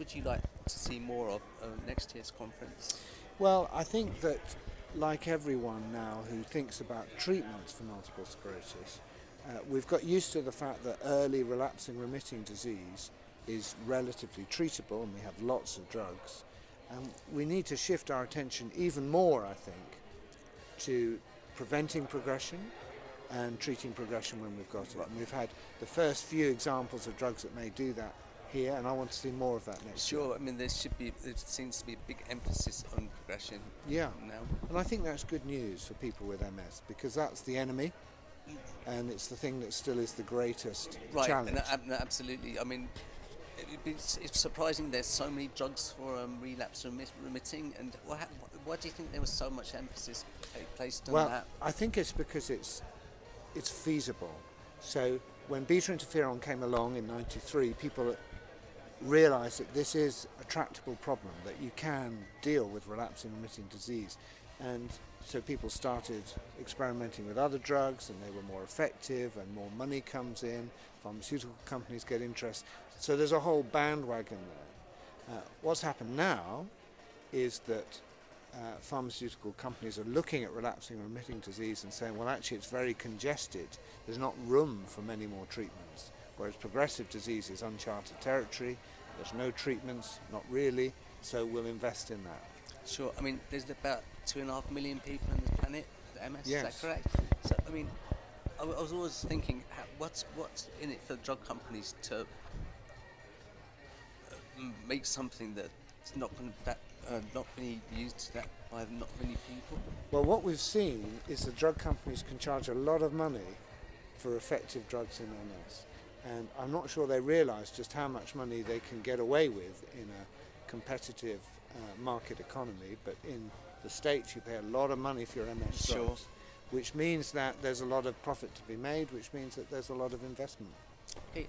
would you like to see more of next year's conference? Well, I think that, like everyone now who thinks about treatments for multiple sclerosis, we've got used to the fact that early relapsing remitting disease is relatively treatable and we have lots of drugs. And we need to shift our attention even more, I think, to preventing progression and treating progression when we've got it. And we've had the first few examples of drugs that may do that here, and I want to see more of that next year. Sure, I mean there seems to be a big emphasis on progression Yeah, now. and I think that's good news for people with MS because that's the enemy, and it's the thing that still is the greatest challenge. Absolutely. I mean, it's surprising there's so many drugs for relapse remitting, and why do you think there was so much emphasis placed on that? Well, I think it's because it's feasible. So when beta interferon came along in '93, people realised that this is a tractable problem, that you can deal with relapsing remitting disease. And so people started experimenting with other drugs and they were more effective and more money comes in, pharmaceutical companies get interest. So there's a whole bandwagon there. What's happened now is that pharmaceutical companies are looking at relapsing remitting disease and saying, well, actually it's very congested, there's not room for many more treatments. Whereas progressive disease is uncharted territory, there's no treatments, not really, so we'll invest in that. Sure, I mean, there's about 2.5 million people on the planet with MS, Yes. Is that correct? So, I mean, I was always thinking, what's in it for drug companies to make something that's not being used by not many people? Well, what we've seen is the drug companies can charge a lot of money for effective drugs in MS. And I'm not sure they realise just how much money they can get away with in a competitive market economy, but in the States you pay a lot of money for your MS Sure. drugs, which means that there's a lot of profit to be made, which means that there's a lot of investment. Okay.